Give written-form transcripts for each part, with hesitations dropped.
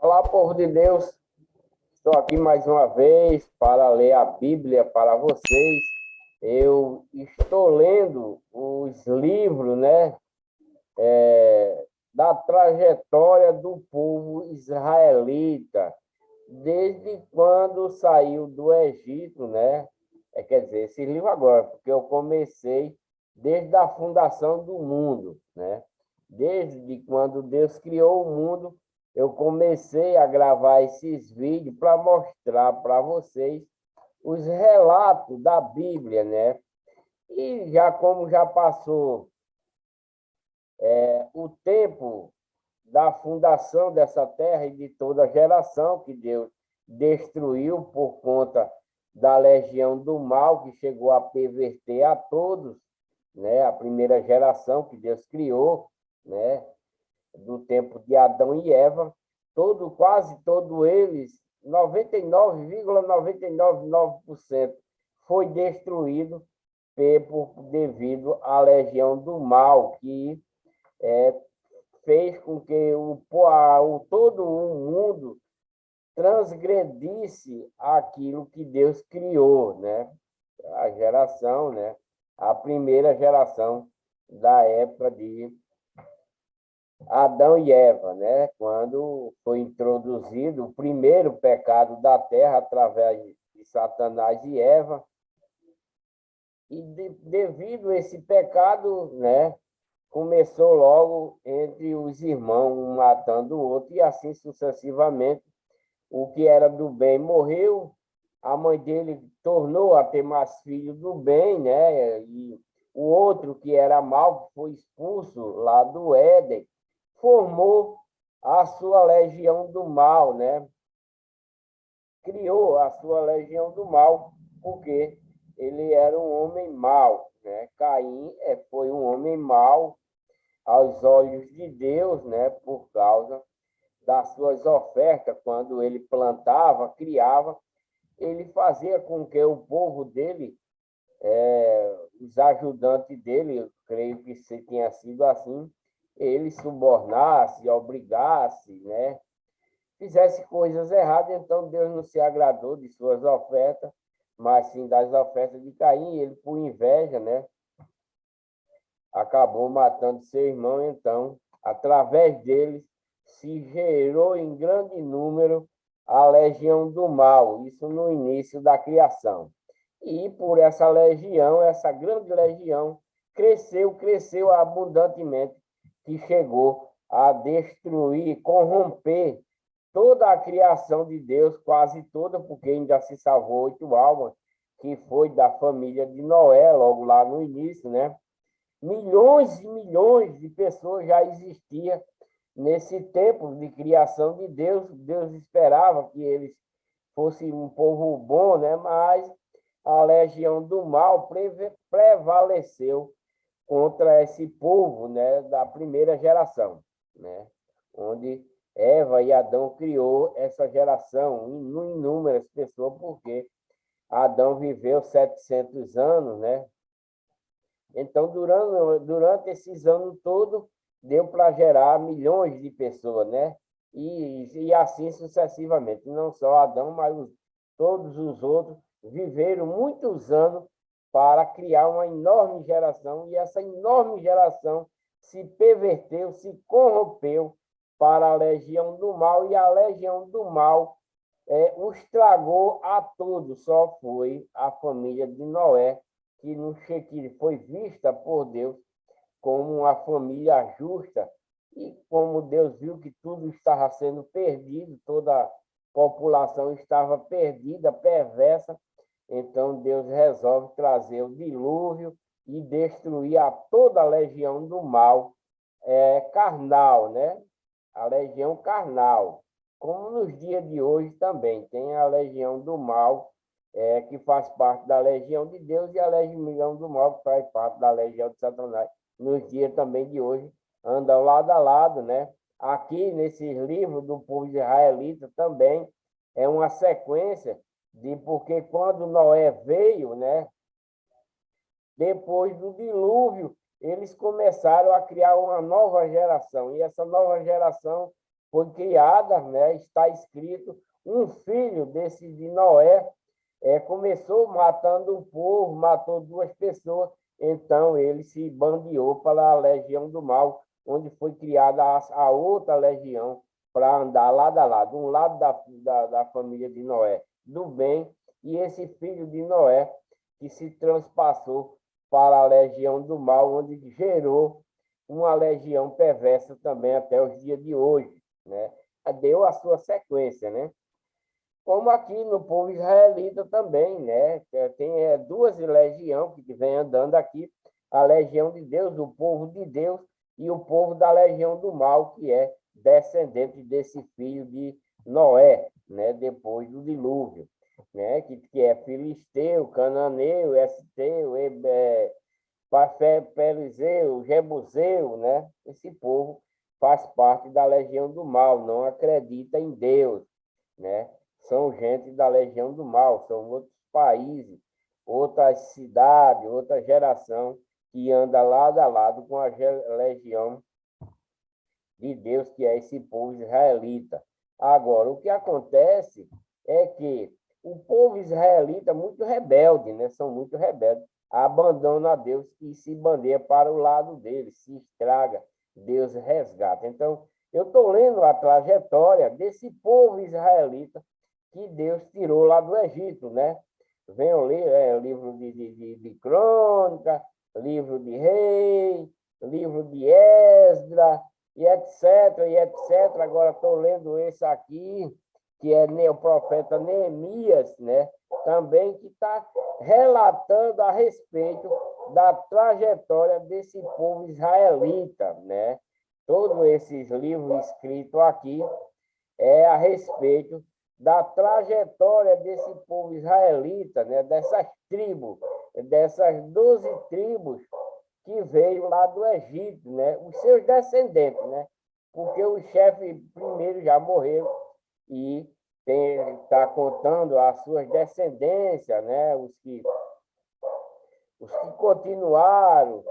Olá, povo de Deus. Estou aqui mais uma vez para ler a Bíblia para vocês. Eu estou lendo os livros, né, da trajetória do povo israelita, desde quando saiu do Egito, né? Quer dizer, esse livro agora, porque eu comecei desde a fundação do mundo, né? Desde quando Deus criou o mundo, eu comecei a gravar esses vídeos para mostrar para vocês os relatos da Bíblia, né? E já como já passou o tempo da fundação dessa terra e de toda a geração que Deus destruiu por conta da legião do mal que chegou a perverter a todos, né? A primeira geração que Deus criou, né? Do tempo de Adão e Eva, quase todos eles, 99,999% foi destruído devido à legião do mal que fez com que todo o mundo transgredisse aquilo que Deus criou, né? A geração, né? A primeira geração da época de Adão e Eva, né? Quando foi introduzido o primeiro pecado da terra através de Satanás e Eva, e devido a esse pecado, né? Começou logo entre os irmãos, um matando o outro, e assim sucessivamente. O que era do bem morreu, a mãe dele tornou a ter mais filhos do bem, né? E o outro que era mau foi expulso lá do Éden, formou a sua legião do mal, né? Criou a sua legião do mal, porque ele era um homem mau, né? Caim foi um homem mau aos olhos de Deus, né? Por causa das suas ofertas, quando ele plantava, criava, ele fazia com que o povo dele, os ajudantes dele, eu creio que tinha sido assim, ele subornasse, obrigasse, né? Fizesse coisas erradas, então Deus não se agradou de suas ofertas, mas sim das ofertas de Caim. Ele, por inveja, né, acabou matando seu irmão. Então, através deles, se gerou em grande número a legião do mal, isso no início da criação. E por essa legião, essa grande legião, cresceu abundantemente, que chegou a destruir, corromper toda a criação de Deus, quase toda, porque ainda se salvou 8 almas, que foi da família de Noé, logo lá no início, né? Milhões e milhões de pessoas já existiam nesse tempo de criação de Deus. Deus esperava que eles fossem um povo bom, né? Mas a legião do mal prevaleceu contra esse povo, né? Da primeira geração, né? Onde Eva e Adão criou essa geração, inúmeras pessoas, porque Adão viveu 700 anos, né? Então, durante esses anos todos, deu para gerar milhões de pessoas, né? E assim sucessivamente. Não só Adão, mas todos os outros viveram muitos anos para criar uma enorme geração, e essa enorme geração se perverteu, se corrompeu para a legião do mal, e a legião do mal o estragou a todos. Só foi a família de Noé, que foi vista por Deus como uma família justa, e como Deus viu que tudo estava sendo perdido, toda a população estava perdida, perversa, então Deus resolve trazer o dilúvio e destruir a toda a legião do mal carnal, né? A legião carnal. Como nos dias de hoje também tem a legião do mal, que faz parte da legião de Deus, e a legião do mal, que faz parte da legião de Satanás. Nos dias também de hoje, andam lado a lado, né? Aqui, nesses livros do povo israelita, também é uma sequência porque quando Noé veio, né? Depois do dilúvio, eles começaram a criar uma nova geração, e essa nova geração foi criada, né? Está escrito, um filho desse de Noé começou matando um povo, matou 2 pessoas, então ele se bandeou para a legião do mal, onde foi criada a outra legião para andar lado a lado, um lado da família de Noé, do bem, e esse filho de Noé que se transpassou para a legião do mal, onde gerou uma legião perversa também até os dias de hoje, né? Deu a sua sequência, né? Como aqui no povo israelita também, né? Tem 2 legiões que vem andando aqui, a legião de Deus, o povo de Deus, e o povo da legião do mal, que é descendente desse filho de Noé, né? Depois do dilúvio, né? Que é filisteu, cananeu, esteu, perizeu, jebuseu, né? Esse povo faz parte da legião do mal, não acredita em Deus, né? São gente da legião do mal, são outros países, outras cidades, outra geração que anda lado a lado com a legião de Deus, que é esse povo israelita. Agora, o que acontece é que o povo israelita é muito rebelde, né? São muito rebeldes, abandona a Deus e se bandeia para o lado dele, se estraga, Deus resgata. Então, eu estou lendo a trajetória desse povo israelita que Deus tirou lá do Egito, né? Venham ler livro de crônica, livro de rei, livro de Esdra, e etc, e etc. Agora estou lendo esse aqui, que é o profeta Neemias, né? Também que está relatando a respeito da trajetória desse povo israelita, né? Todos esses livros escritos aqui a respeito da trajetória desse povo israelita, né? Dessas 12 tribos que veio lá do Egito, né? Os seus descendentes, né? Porque o chefe primeiro já morreu e está contando as suas descendências, né? Os que continuaram.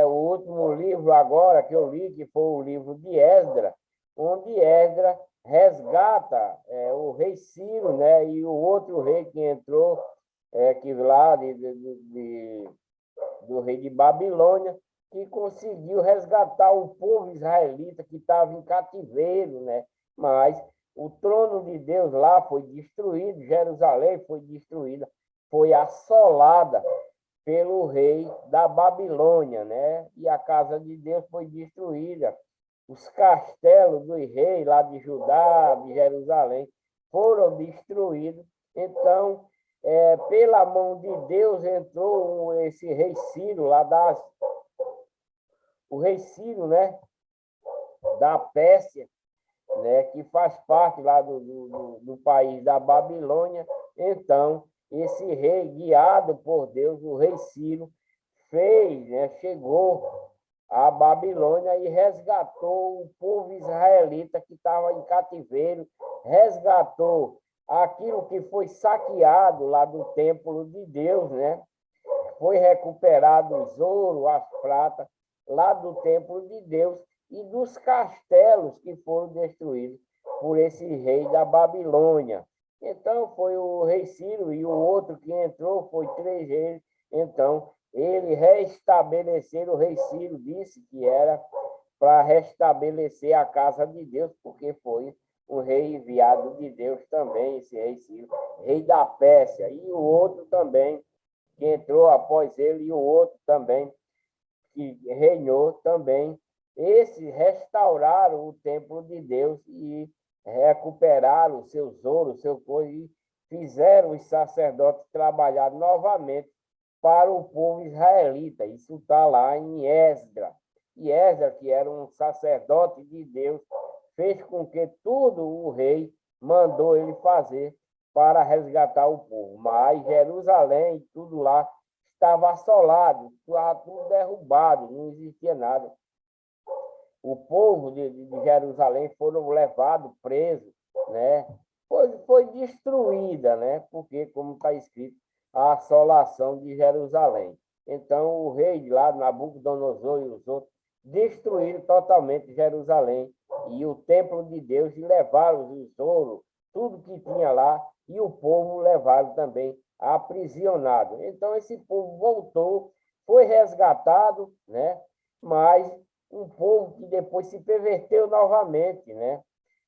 O último livro agora que eu li, que foi o livro de Esdra, onde Esdra resgata o rei Ciro, né? E o outro rei que entrou, que lá do rei de Babilônia, que conseguiu resgatar o povo israelita que estava em cativeiro, né? Mas o trono de Deus lá foi destruído, Jerusalém foi destruída, foi assolada pelo rei da Babilônia, né? E a casa de Deus foi destruída. Os castelos dos reis lá de Judá, de Jerusalém, foram destruídos. Então, pela mão de Deus entrou esse rei Ciro lá o rei Ciro, né, da Pérsia, né, que faz parte lá do país da Babilônia. Então, esse rei, guiado por Deus, o rei Ciro, chegou à Babilônia e resgatou o povo israelita que estava em cativeiro, resgatou aquilo que foi saqueado lá do templo de Deus, né? Foi recuperado os ouro, as pratas, lá do templo de Deus e dos castelos que foram destruídos por esse rei da Babilônia. Então, foi o rei Ciro e o outro que entrou, foi 3 reis. Então, ele restabeleceu, o rei Ciro disse que era para restabelecer a casa de Deus, porque foi um rei enviado de Deus também, esse rei Ciro, rei da Pérsia, e o outro também, que entrou após ele, e o outro também, que reinou também. Esses restauraram o templo de Deus e recuperaram os seus ouros, seu coisa, e fizeram os sacerdotes trabalhar novamente para o povo israelita. Isso está lá em Esdra. E Esdra, que era um sacerdote de Deus, fez com que tudo o rei mandou ele fazer para resgatar o povo. Mas Jerusalém, tudo lá, estava assolado, estava tudo derrubado, não existia nada. O povo de Jerusalém foram levados, presos, né? Foi destruída, né? Porque, como está escrito, a assolação de Jerusalém. Então, o rei de lá, Nabucodonosor e os outros, destruíram totalmente Jerusalém e o templo de Deus, e levaram os ouro, tudo que tinha lá, e o povo levaram também aprisionado. Então, esse povo voltou, foi resgatado, né? Mas um povo que depois se perverteu novamente, né?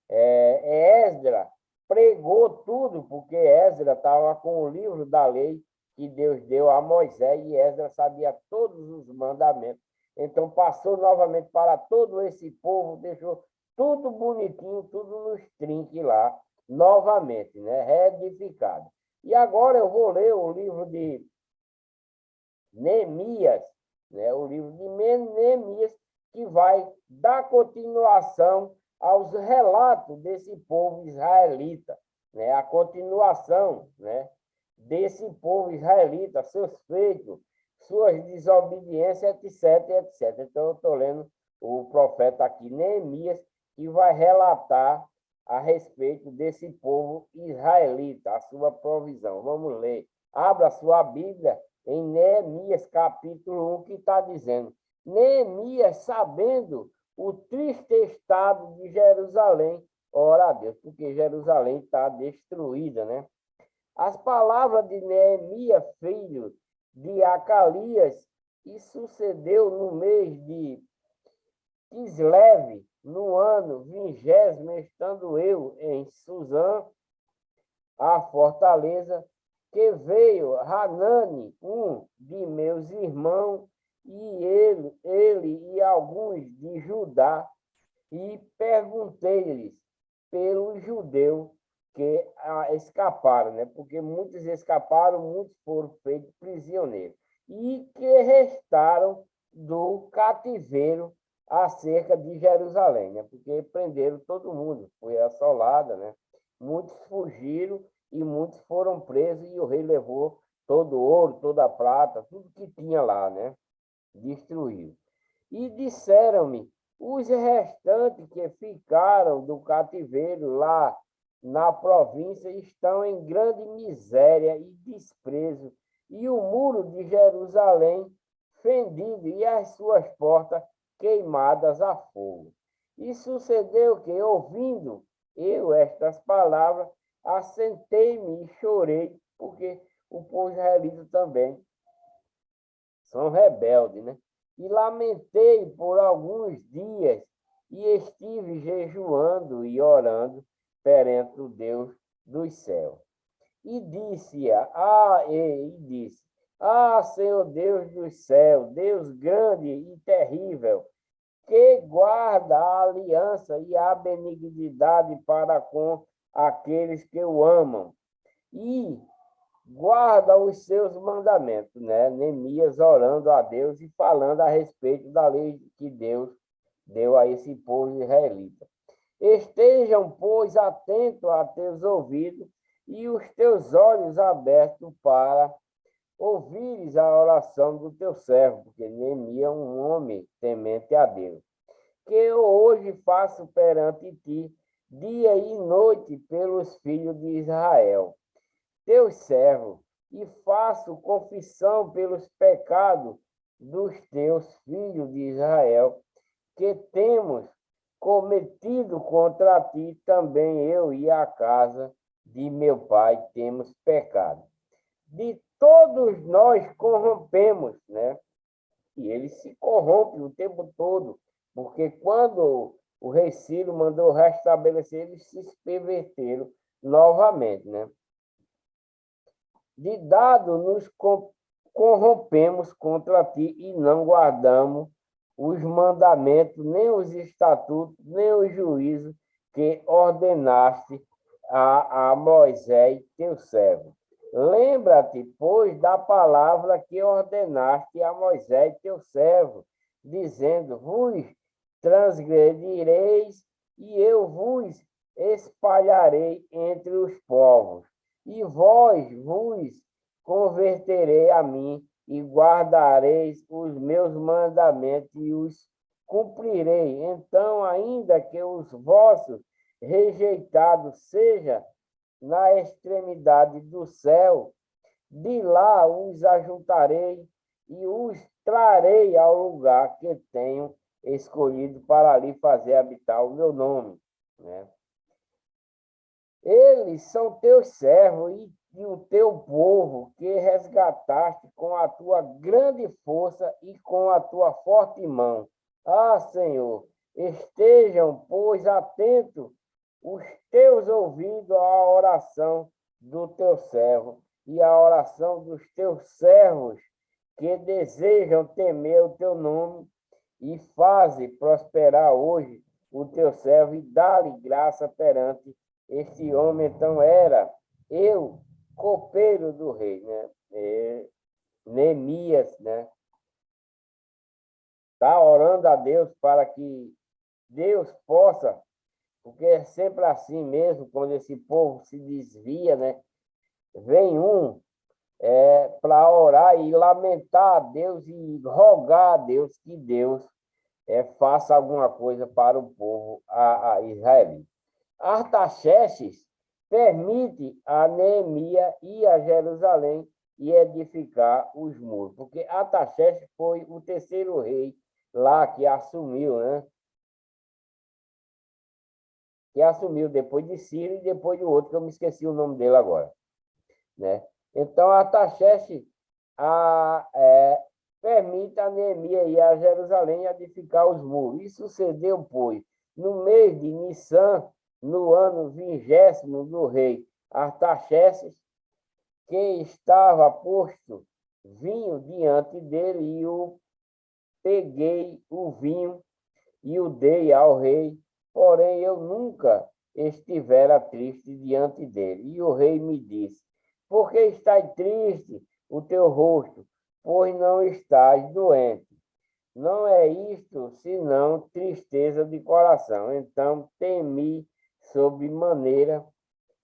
Esdras pregou tudo, porque Esdras estava com o livro da lei que Deus deu a Moisés, e Esdras sabia todos os mandamentos. Então, passou novamente para todo esse povo, deixou tudo bonitinho, tudo nos trinques lá, novamente, né? Reedificado. E agora eu vou ler o livro de Neemias, né? O livro de Neemias, que vai dar continuação aos relatos desse povo israelita, né? A continuação, né? Desse povo israelita, seus feitos, suas desobediências, etc, etc. Então, eu estou lendo o profeta aqui, Neemias, que vai relatar a respeito desse povo israelita, a sua provisão. Vamos ler. Abra sua Bíblia em Neemias, capítulo 1, que está dizendo: Neemias, sabendo o triste estado de Jerusalém, ora a Deus, porque Jerusalém está destruída, né? As palavras de Neemias, filho de Acalias, e sucedeu no mês de Quisleve, no ano 20º, estando eu em Suzã, a fortaleza, que veio Hanani, um de meus irmãos, e ele e alguns de Judá, e perguntei-lhes pelos judeus que escaparam, né? Porque muitos escaparam, muitos foram feitos prisioneiros, e que restaram do cativeiro acerca de Jerusalém, né? Porque prenderam todo mundo, foi assolada, né? Muitos fugiram e muitos foram presos, e o rei levou todo o ouro, toda a prata, tudo que tinha lá, né? Destruiu. E disseram-me: os restantes que ficaram do cativeiro lá na província estão em grande miséria e desprezo, e o muro de Jerusalém fendido, e as suas portas queimadas a fogo. E sucedeu que, ouvindo eu estas palavras, assentei-me e chorei, porque o povo israelita também são rebeldes, né? E lamentei por alguns dias, e estive jejuando e orando perante o Deus dos céus. E disse, Senhor Deus dos céus, Deus grande e terrível, que guarda a aliança e a benignidade para com aqueles que o amam, e guarda os seus mandamentos, né? Neemias orando a Deus e falando a respeito da lei que Deus deu a esse povo israelita. Estejam, pois, atentos a teus ouvidos e os teus olhos abertos para ouvires a oração do teu servo, porque Neemias é um homem temente a Deus, que eu hoje faço perante ti, dia e noite, pelos filhos de Israel, teu servo, e faço confissão pelos pecados dos teus filhos de Israel, que temos cometido contra ti, também eu e a casa de meu pai temos pecado. De todos nós corrompemos, né? E ele se corrompe o tempo todo, porque quando o rei Ciro mandou restabelecer, eles se perverteram novamente, né? De dado nos corrompemos contra ti e não guardamos os mandamentos, nem os estatutos, nem os juízos que ordenaste a Moisés, teu servo. Lembra-te, pois, da palavra que ordenaste a Moisés, teu servo, dizendo: vos transgredireis e eu vos espalharei entre os povos, e vós vos converterei a mim, e guardareis os meus mandamentos e os cumprirei. Então, ainda que os vossos rejeitados seja na extremidade do céu, de lá os ajuntarei e os trarei ao lugar que tenho escolhido para ali fazer habitar o meu nome, né? Eles são teus servos e o teu povo que resgataste com a tua grande força e com a tua forte mão. Ah, Senhor, estejam, pois, atentos os teus ouvidos à oração do teu servo e à oração dos teus servos que desejam temer o teu nome e faze prosperar hoje o teu servo e dá-lhe graça perante este homem. Então era eu, copeiro do rei, né? Neemias, né? Está orando a Deus para que Deus possa, porque é sempre assim mesmo, quando esse povo se desvia, né? Vem para orar e lamentar a Deus e rogar a Deus que Deus faça alguma coisa para o povo a Israel. Artaxerxes permite a Neemias ir a Jerusalém e edificar os muros, porque Artaxerxes foi o terceiro rei lá que assumiu, né? Que assumiu depois de Ciro e depois do outro, que eu me esqueci o nome dele agora, né? Então, Artaxerxes permite a Neemias ir a Jerusalém e edificar os muros. E sucedeu, pois, no mês de Nissan, no ano 20º do rei Artaxerxes, que estava posto vinho diante dele, e eu peguei o vinho e o dei ao rei, porém eu nunca estivera triste diante dele. E o rei me disse: por que estás triste o teu rosto? Pois não estás doente. Não é isto senão tristeza de coração. Então temi sobremaneira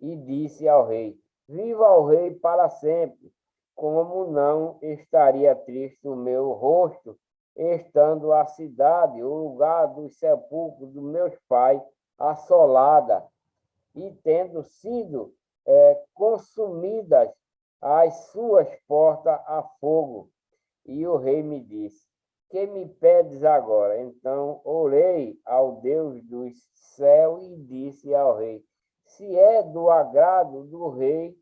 e disse ao rei: viva o rei para sempre. Como não estaria triste o meu rosto, estando a cidade, o lugar dos sepulcros dos meus pais, assolada, e tendo sido consumidas as suas portas a fogo. E o rei me disse: que me pedes agora? Então orei ao Deus dos céus e disse ao rei: se é do agrado do rei,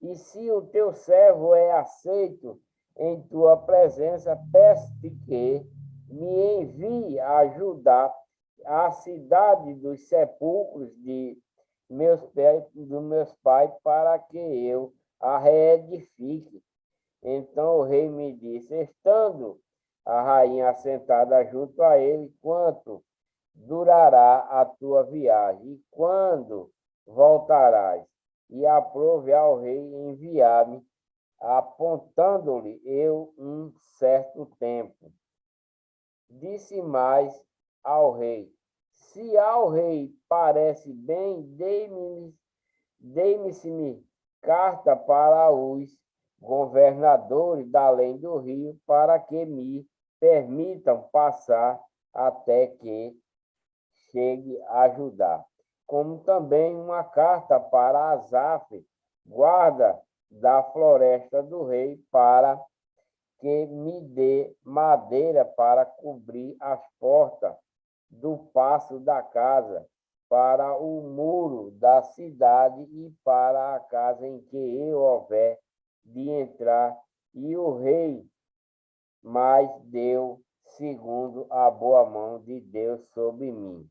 e se o teu servo é aceito em tua presença, peço-te que me envie a ajudar a cidade dos sepulcros dos meus pais, para que eu a reedifique. Então o rei me disse: estando a rainha assentada junto a ele, quanto durará a tua viagem e quando voltarás? E aprove ao rei enviar-me, apontando-lhe eu um certo tempo. Disse mais ao rei: se ao rei parece bem, dê-me-se-me carta para os governadores da além do rio, para que me permitam passar até que chegue a ajudar. Como também uma carta para Asaf, guarda da floresta do rei, para que me dê madeira para cobrir as portas do passo da casa, para o muro da cidade e para a casa em que eu houver de entrar. E o rei mais deu segundo a boa mão de Deus sobre mim.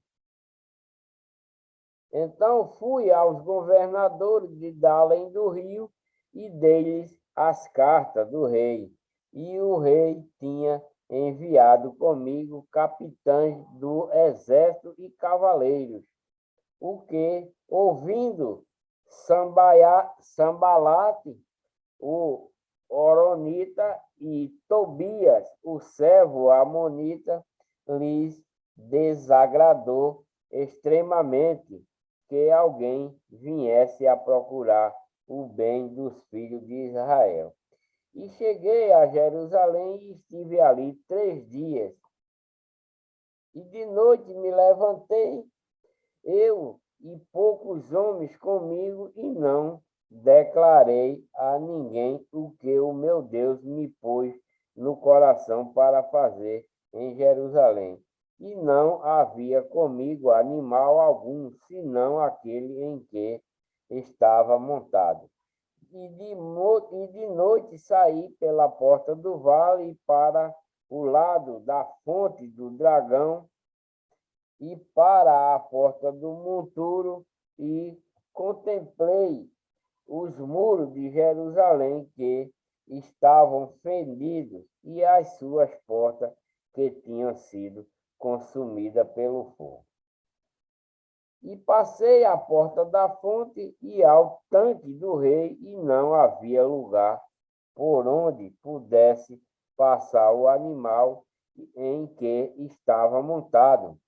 Então fui aos governadores da além do rio e dei-lhes as cartas do rei. E o rei tinha enviado comigo capitães do exército e cavaleiros, o que, ouvindo Sambalate, o Oronita, e Tobias, o servo amonita, lhes desagradou extremamente que alguém viesse a procurar o bem dos filhos de Israel. E cheguei a Jerusalém e estive ali 3 dias. E de noite me levantei, eu e poucos homens comigo, e não declarei a ninguém o que o meu Deus me pôs no coração para fazer em Jerusalém. e não havia comigo animal algum, senão aquele em que estava montado. E de noite saí pela porta do vale para o lado da fonte do dragão e para a porta do monturo e contemplei os muros de Jerusalém que estavam fendidos e as suas portas que tinham sido consumidas pelo fogo. E passei à porta da fonte e ao tanque do rei, e não havia lugar por onde pudesse passar o animal em que estava montado.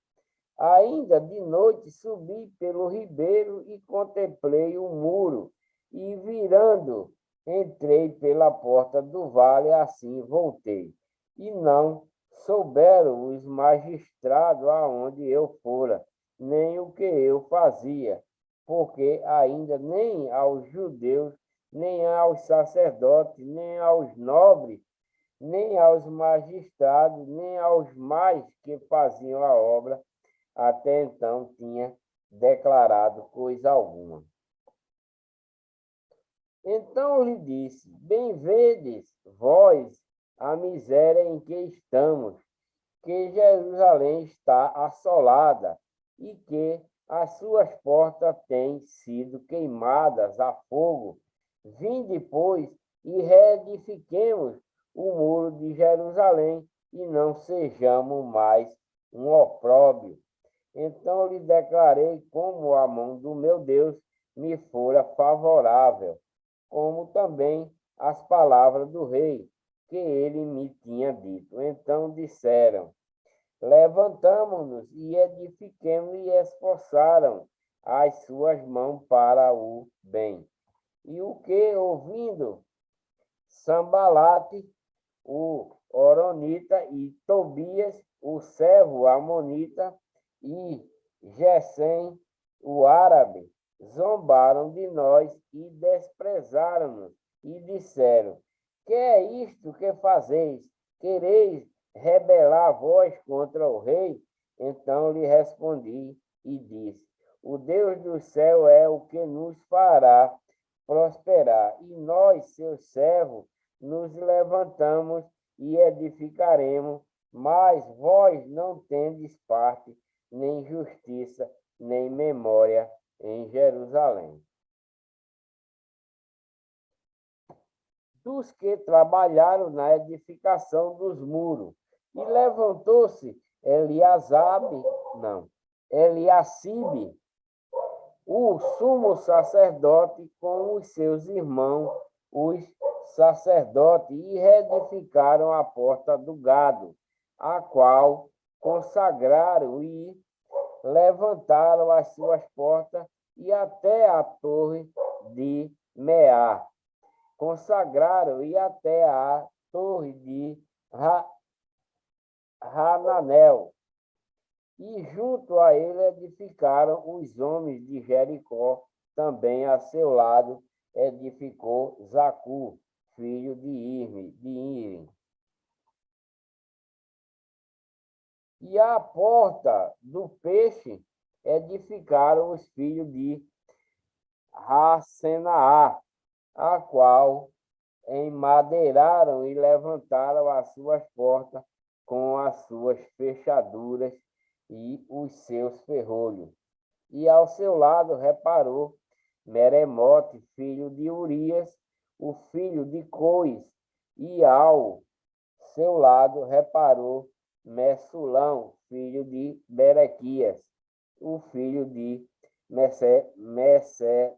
Ainda de noite subi pelo ribeiro e contemplei o muro, e virando, entrei pela porta do vale, assim voltei. E não souberam os magistrados aonde eu fora, nem o que eu fazia, porque ainda nem aos judeus, nem aos sacerdotes, nem aos nobres, nem aos magistrados, nem aos mais que faziam a obra, até então tinha declarado coisa alguma. Então lhe disse: bem vedes vós a miséria em que estamos, que Jerusalém está assolada e que as suas portas têm sido queimadas a fogo. Vinde, pois, e reedifiquemos o muro de Jerusalém e não sejamos mais um opróbrio. Então lhe declarei como a mão do meu Deus me fora favorável, como também as palavras do rei, que ele me tinha dito. Então disseram: levantamo-nos e edifiquemos, e esforçaram as suas mãos para o bem. E o que, ouvindo Sambalate, o Horonita, e Tobias, o servo amonita, e Gesem, o árabe, zombaram de nós e desprezaram-nos, e disseram: que é isto que fazeis? Quereis rebelar vós contra o rei? Então lhe respondi e disse: o Deus do céu é o que nos fará prosperar, e nós, seus servos, nos levantamos e edificaremos, mas vós não tendes parte, nem justiça, nem memória em Jerusalém. Dos que trabalharam na edificação dos muros, e levantou-se Eliacibe, o sumo sacerdote, com os seus irmãos, os sacerdotes, e reedificaram a porta do gado, a qual consagraram e levantaram as suas portas e até a torre de Meá. Consagraram e até a torre de Hananel. E junto a ele edificaram os homens de Jericó, também a seu lado edificou Zacu, filho de Irim. E à porta do peixe edificaram os filhos de Rasenaá, a qual emadeiraram e levantaram as suas portas com as suas fechaduras e os seus ferrolhos. E ao seu lado reparou Meremote, filho de Urias, o filho de Cois, e ao seu lado reparou Messulão, filho de Berequias, o filho de Messezabeel,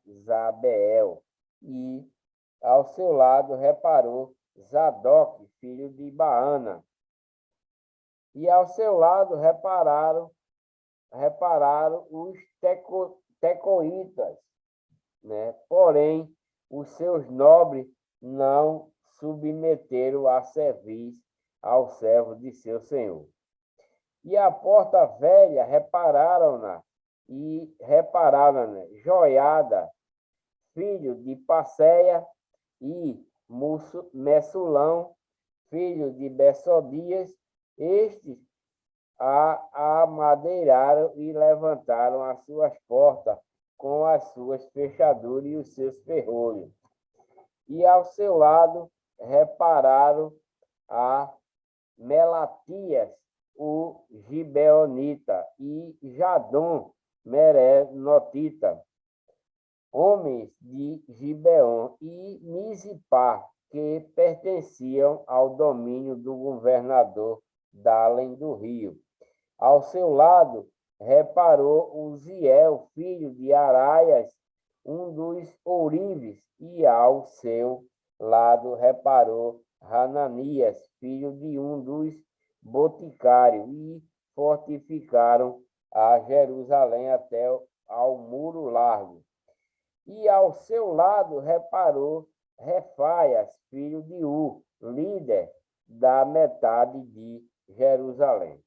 e ao seu lado reparou Zadok, filho de Baana, e ao seu lado repararam os tecoitas, né? Porém, os seus nobres não submeteram a serviço ao servo de seu senhor. E a porta velha repararam-na, Joiada, filho de Passeia, e Messulão, filho de Bessodias, estes a amadeiraram e levantaram as suas portas com as suas fechaduras e os seus ferrolhos. E ao seu lado repararam a Melatias, o Gibeonita, e Jadom, Merenotita, homens de Gibeon, e Misipá, que pertenciam ao domínio do governador Dalem do Rio. Ao seu lado reparou Uziel, filho de Araias, um dos ourives, e ao seu lado reparou Hananias, filho de um dos boticários, e fortificaram a Jerusalém até ao muro largo. E ao seu lado reparou Refaias, filho de líder da metade de Jerusalém.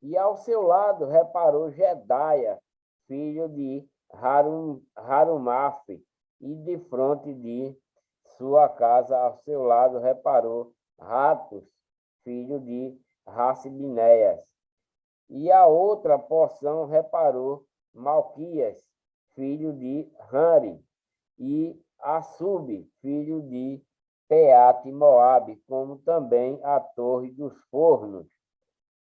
E ao seu lado reparou Jedaia, filho de Harumafe, e de fronte de sua casa, ao seu lado, reparou Ratos, filho de Racibinéias. E a outra porção reparou Malquias, filho de Hanri, e Assub, filho de Peate Moabe, como também a Torre dos Fornos.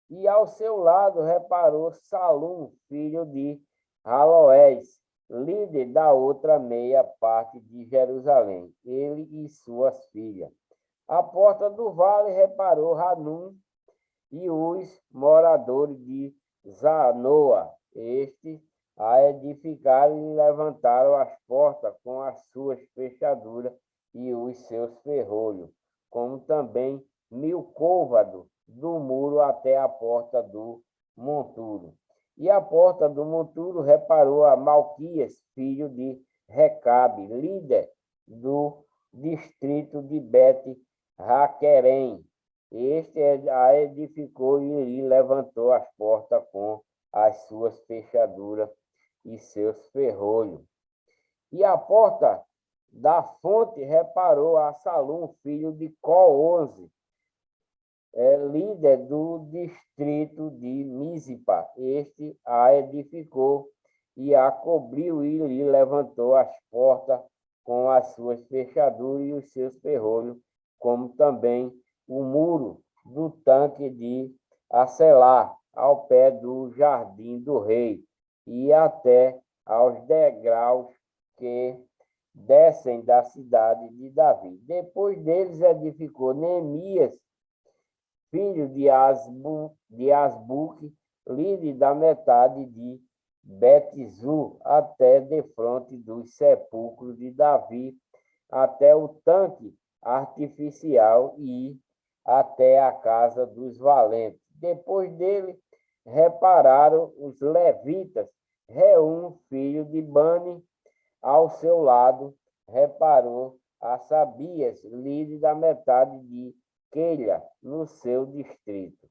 E ao seu lado reparou Salum, filho de Haloés, líder da outra meia parte de Jerusalém, ele e suas filhas. À porta do vale reparou Hanum e os moradores de Zanoa. Estes a edificaram e levantaram as portas com as suas fechaduras e os seus ferrolhos, como também 1000 côvados do muro até a porta do monturo. E a porta do monturo reparou a Malquias, filho de Recabe, líder do distrito de Bet-Raquerém. Este a edificou e levantou as portas com as suas fechaduras e seus ferrolhos. E a porta da fonte reparou a Salum, filho de Coonze, líder do distrito de Misipa. Este a edificou e a cobriu e lhe levantou as portas com as suas fechaduras e os seus ferrolhos, como também o muro do tanque de Acelar, ao pé do jardim do rei, e até aos degraus que descem da cidade de Davi. Depois deles edificou Neemias, filho de Asbuque, líder da metade de Betzu, até defronte dos sepulcros de Davi, até o tanque artificial e até a casa dos valentes. Depois dele, repararam os levitas, Reum, filho de Bani, ao seu lado, reparou a Sabias, líder da metade de Queila, no seu distrito.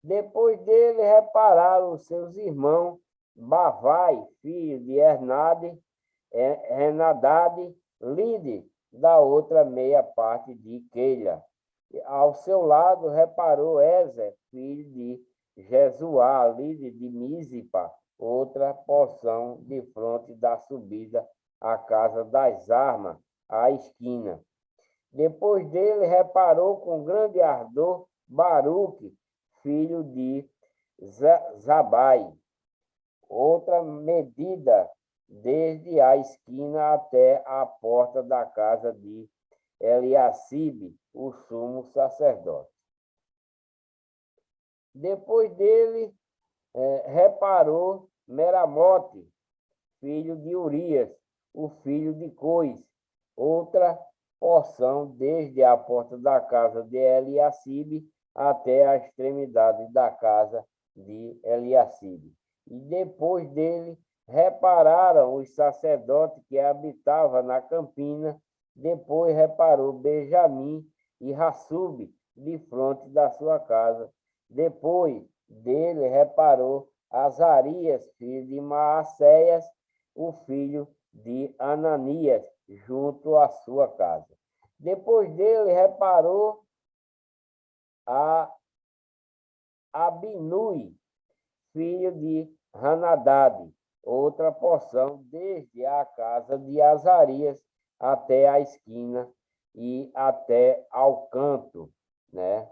Depois dele, repararam os seus irmãos, Bavai, filho de Renadade, líder da outra meia parte de Queila. Ao seu lado, reparou Ezer, filho de Jesuá, líder de Misipa, outra porção de fronte da subida à casa das armas, à esquina. Depois dele, reparou com grande ardor Baruque, filho de Zabai, outra medida desde a esquina até a porta da casa de Eliacibe, o sumo sacerdote. Depois dele, reparou Meramote, filho de Urias, o filho de Cois, outra porção desde a porta da casa de Eliacibe até a extremidade da casa de Eliacibe. E depois dele, repararam os sacerdotes que habitavam na campina. Depois reparou Benjamim e Rassub, de fronte da sua casa. Depois dele reparou Azarias, filho de Maacéias, o filho de Ananias, junto à sua casa. Depois dele reparou a Abinui, filho de Hanadad, outra porção desde a casa de Azarias até a esquina e até ao canto, né?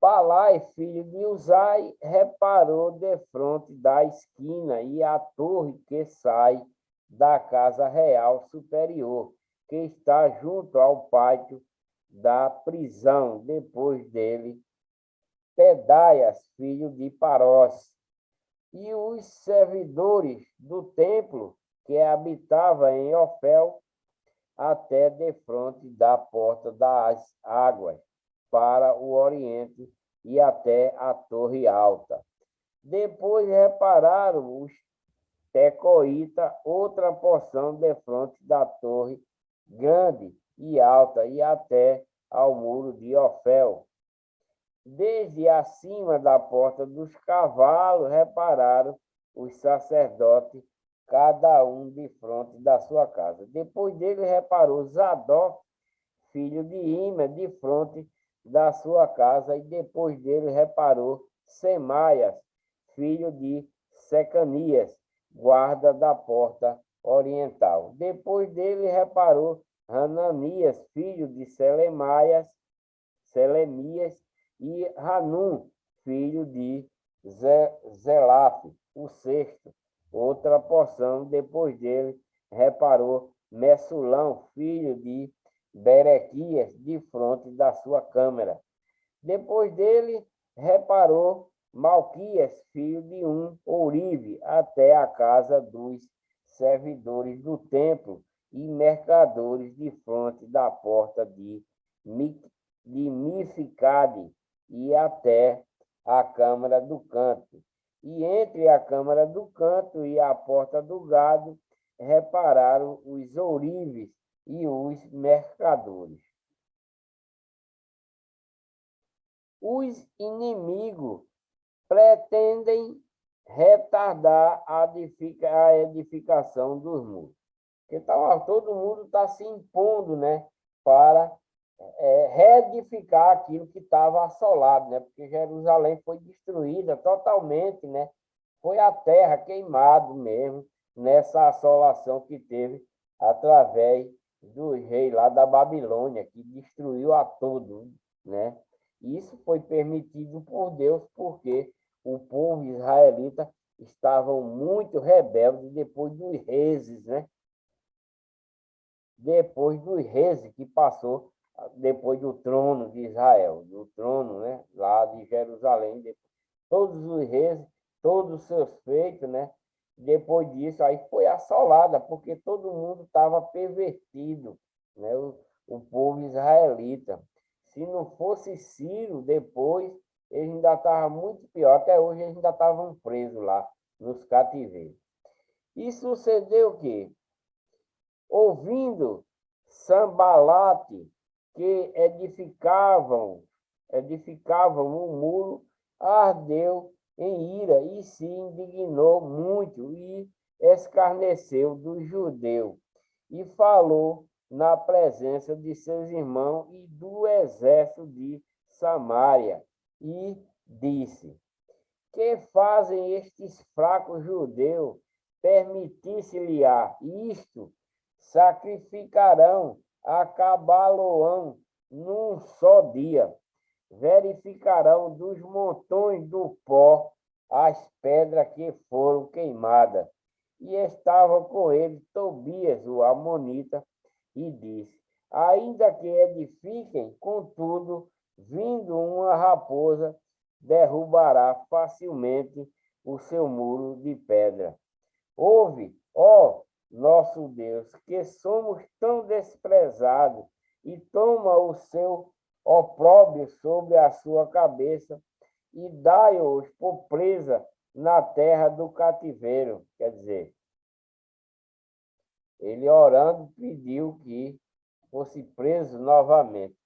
Palai, filho de Uzai, reparou defronte da esquina e a torre que sai da casa real superior, que está junto ao pátio da prisão. Depois dele, Pedaias, filho de Parós, e os servidores do templo que habitava em Ofel, até defronte da porta das águas, para o oriente e até a torre alta. Depois repararam os tecoíta, outra porção defronte da torre grande e alta e até ao muro de Ofel. Desde acima da porta dos cavalos repararam os sacerdotes, cada um de frente da sua casa. Depois dele reparou Zadok, filho de Ima, de frente da sua casa, e depois dele reparou Semaias, filho de Secanias, guarda da porta oriental. Depois dele reparou Hananias, filho de Selemias, e Hanum, filho de Zelaf, o sexto. Outra porção, depois dele, reparou Messulão, filho de Berequias, de frente da sua câmara. Depois dele, reparou Malquias, filho de Ourive, até a casa dos servidores do templo e mercadores de frente da porta de Mificade e até a câmara do canto. E entre a câmara do canto e a porta do gado, repararam os ourives e os mercadores. Os inimigos pretendem retardar a edificação dos muros. Porque todo mundo está se impondo, né, para reedificar aquilo que estava assolado, né? Porque Jerusalém foi destruída totalmente, né? Foi a terra queimada mesmo, nessa assolação que teve através do rei lá da Babilônia, que destruiu a todo, né? Isso foi permitido por Deus, porque o povo israelita estavam muito rebeldes depois dos reis, né? Depois dos reis que passou depois do trono de Israel, do trono, né, lá de Jerusalém, todos os reis, todos os seus feitos, né, depois disso aí foi assolada, porque todo mundo estava pervertido, né, o povo israelita. Se não fosse Ciro, depois, eles ainda estavam muito pior, até hoje eles ainda estavam presos lá, nos cativeiros. E sucedeu o quê? Ouvindo Sambalate, que edificavam o muro, ardeu em ira e se indignou muito e escarneceu do judeu e falou na presença de seus irmãos e do exército de Samaria e disse: que fazem estes fracos judeus? Permitisse-lhe-á isto? Sacrificarão a Cabaloão num só dia. Verificarão dos montões do pó as pedras que foram queimadas. E estava com ele Tobias, o amonita, e disse: ainda que edifiquem, contudo, vindo uma raposa, derrubará facilmente o seu muro de pedra. Ouve, ó nosso Deus, que somos tão desprezados, e toma o seu opróbrio sobre a sua cabeça, e dai-os por presa na terra do cativeiro. Quer dizer, ele orando pediu que fosse preso novamente.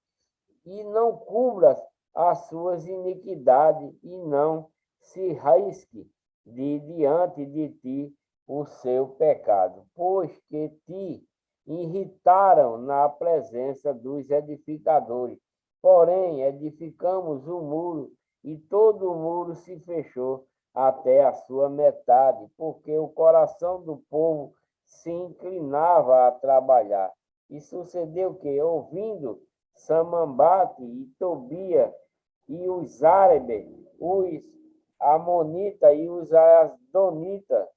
E não cubras as suas iniquidades, e não se risque diante de ti o seu pecado, pois que ti irritaram na presença dos edificadores. Porém, edificamos o muro, e todo o muro se fechou até a sua metade, porque o coração do povo se inclinava a trabalhar. E sucedeu que, ouvindo Samambate e Tobia e os árabes, os amonitas e os asdonitas,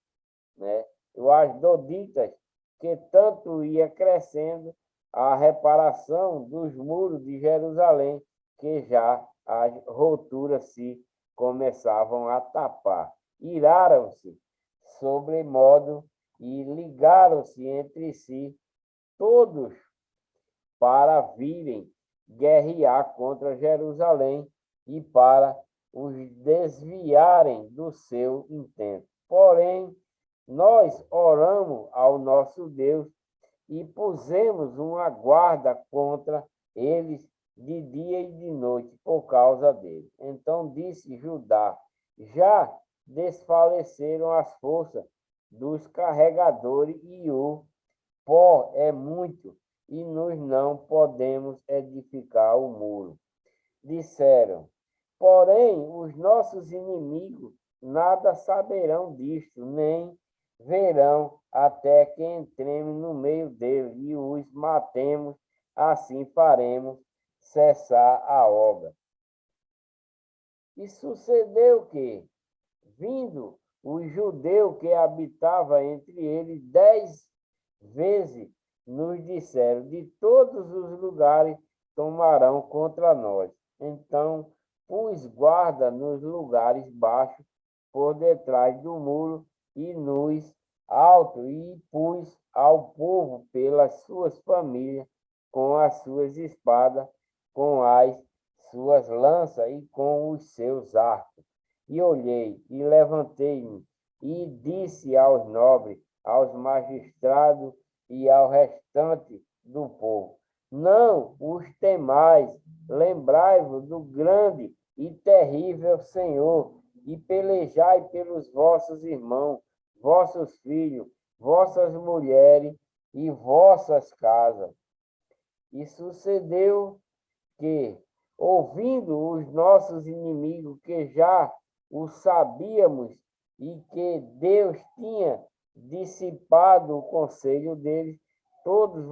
né? Os asdoditas, que tanto ia crescendo a reparação dos muros de Jerusalém, que já as roturas se começavam a tapar. Iraram-se sobremodo e ligaram-se entre si todos para virem guerrear contra Jerusalém e para os desviarem do seu intento. Porém, nós oramos ao nosso Deus e pusemos uma guarda contra eles de dia e de noite por causa dele. Então disse Judá: já desfaleceram as forças dos carregadores e o pó é muito, e nós não podemos edificar o muro. Disseram, porém, os nossos inimigos nada saberão disto, nem verão até que entremos no meio deles e os matemos, assim faremos cessar a obra. E sucedeu que, vindo o judeu que habitava entre eles 10 vezes, nos disseram, de todos os lugares tomarão contra nós. Então, pus guarda nos lugares baixos, por detrás do muro, e nos altos, e pus ao povo pelas suas famílias, com as suas espadas, com as suas lanças e com os seus arcos. E olhei, e levantei-me, e disse aos nobres, aos magistrados e ao restante do povo: não os temais, lembrai-vos do grande e terrível Senhor, e pelejai pelos vossos irmãos, vossos filhos, vossas mulheres e vossas casas. E sucedeu que, ouvindo os nossos inimigos, que já o sabíamos, e que Deus tinha dissipado o conselho deles, todos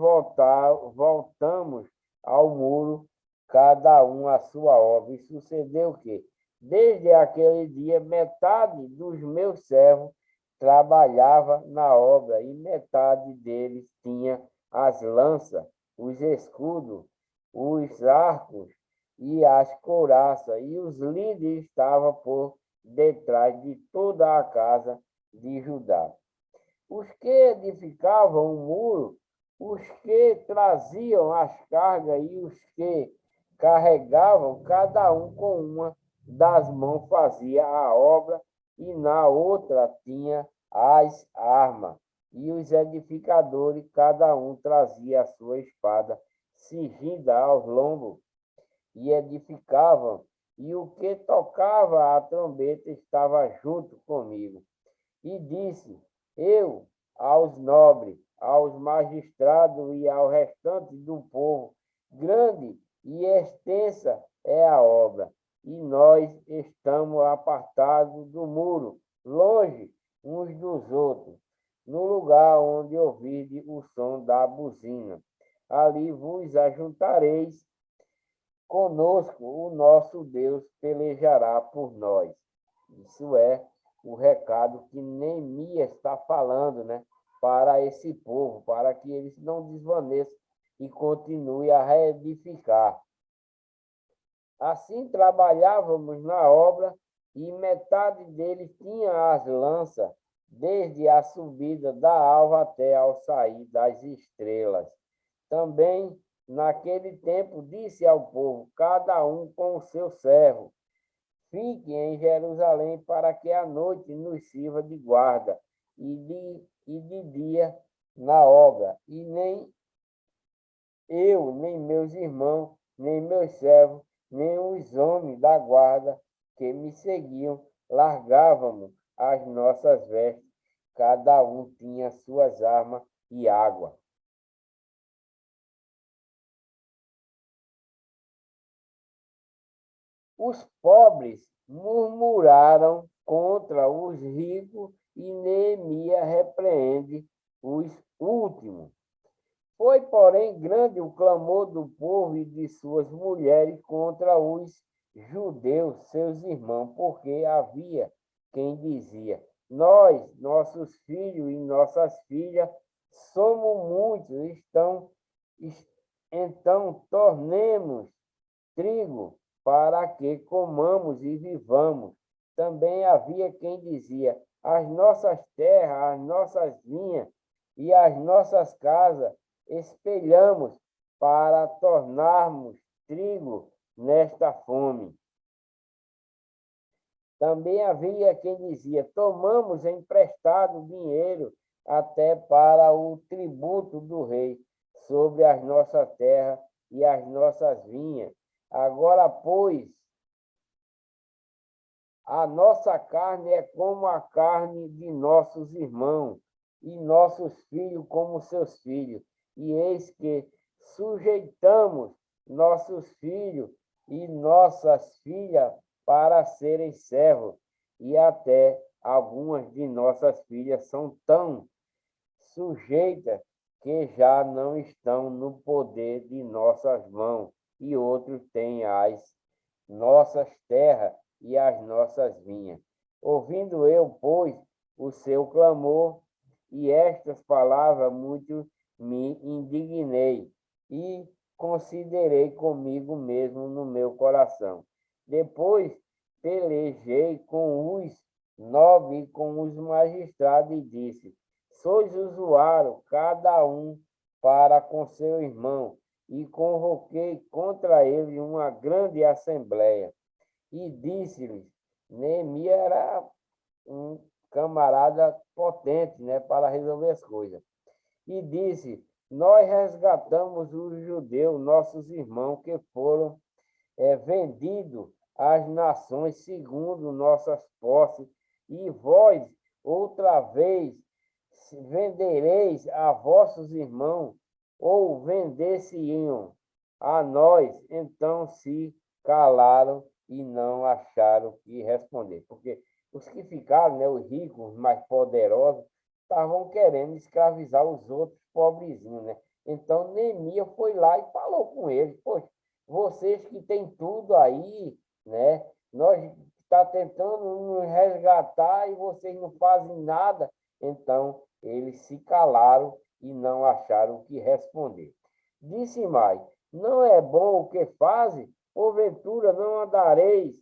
voltamos ao muro, cada um à sua obra. E sucedeu que, desde aquele dia, metade dos meus servos trabalhava na obra, e metade deles tinha as lanças, os escudos, os arcos e as couraças, e os líderes estavam por detrás de toda a casa de Judá. Os que edificavam o muro, os que traziam as cargas e os que carregavam, cada um com uma das mãos fazia a obra, e na outra tinha as armas. E os edificadores, cada um trazia a sua espada cingida aos lombos, e edificavam, e o que tocava a trombeta estava junto comigo. E disse eu aos nobres, aos magistrados e ao restante do povo: grande e extensa é a obra, e nós estamos apartados do muro, longe uns dos outros, no lugar onde ouvirdes o som da buzina. Ali vos ajuntareis conosco, o nosso Deus pelejará por nós. Isso é o recado que Neemias está falando, né, para esse povo, para que eles não desvaneçam e continuem a reedificar. Assim trabalhávamos na obra, e metade deles tinha as lanças, desde a subida da alva até ao sair das estrelas. Também, naquele tempo, disse ao povo, cada um com o seu servo: fique em Jerusalém para que a noite nos sirva de guarda, e de dia na obra. E nem eu, nem meus irmãos, nem meus servos, nem os homens da guarda que me seguiam, largávamos as nossas vestes, cada um tinha suas armas e água. Os pobres murmuraram contra os ricos e Neemias repreende os últimos. Foi, porém, grande o clamor do povo e de suas mulheres contra os judeus, seus irmãos, porque havia quem dizia: nós, nossos filhos e nossas filhas, somos muitos, então tornemos trigo para que comamos e vivamos. Também havia quem dizia: as nossas terras, as nossas vinhas e as nossas casas espelhamos para tornarmos trigo nesta fome. Também havia quem dizia: tomamos emprestado dinheiro até para o tributo do rei sobre as nossas terras e as nossas vinhas. Agora, pois, a nossa carne é como a carne de nossos irmãos, e nossos filhos como seus filhos. E eis que sujeitamos nossos filhos e nossas filhas para serem servos, e até algumas de nossas filhas são tão sujeitas que já não estão no poder de nossas mãos, e outros têm as nossas terras e as nossas vinhas. Ouvindo eu, pois, o seu clamor e estas palavras, muito me indignei e considerei comigo mesmo no meu coração. Depois pelejei com os nobres e com os magistrados e disse: sois usuário, cada um para com seu irmão, e convoquei contra ele uma grande assembleia. E disse-lhes: Neemias era um camarada potente, né, para resolver as coisas. E disse: nós resgatamos os judeus, nossos irmãos, que foram vendidos às nações segundo nossas posses, e vós, outra vez, vendereis a vossos irmãos, ou vendesse-iam a nós. Então se calaram e não acharam o que responder. Porque os que ficaram, né, os ricos, os mais poderosos, estavam querendo escravizar os outros pobrezinhos, né? Então Neemias foi lá e falou com eles: poxa, vocês que têm tudo aí, né? Nós está tentando nos resgatar e vocês não fazem nada. Então eles se calaram e não acharam o que responder. Disse mais: não é bom o que fazem? Porventura não andareis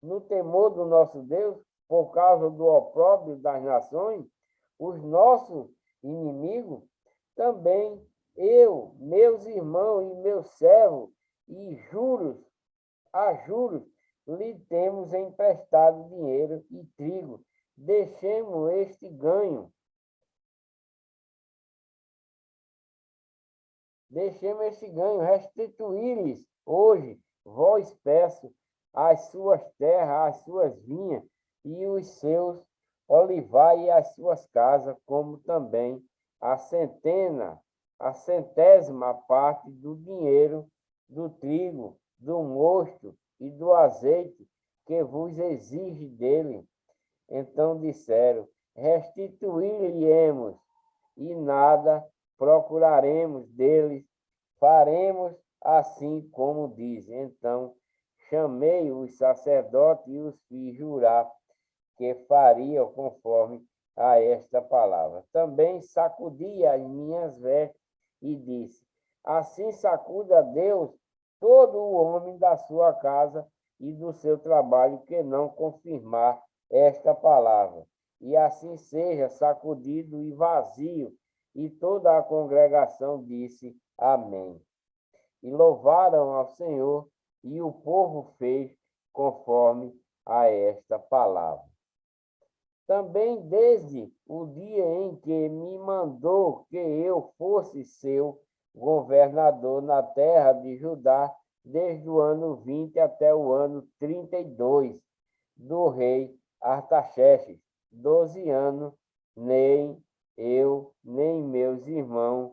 no temor do nosso Deus, por causa do opróbrio das nações, os nossos inimigos? Também eu, meus irmãos e meus servos, e a juros, lhe temos emprestado dinheiro e trigo. Deixemos este ganho restituir-lhes hoje, vós peço, as suas terras, as suas vinhas e os seus olivais e as suas casas, como também a centésima parte do dinheiro, do trigo, do mosto e do azeite que vos exige dele. Então disseram: restituir-lhe-emos, e nada procuraremos deles, faremos assim como diz. Então chamei os sacerdotes e os fiz jurar que fariam conforme a esta palavra. Também sacudi as minhas vestes e disse: assim sacuda Deus todo o homem da sua casa e do seu trabalho que não confirmar esta palavra. E assim seja sacudido e vazio. E toda a congregação disse: amém. E louvaram ao Senhor, e o povo fez conforme a esta palavra. Também desde o dia em que me mandou que eu fosse seu governador na terra de Judá, desde o ano 20 até o ano 32 do rei Artaxerxes, 12 anos, nem eu, nem meus irmãos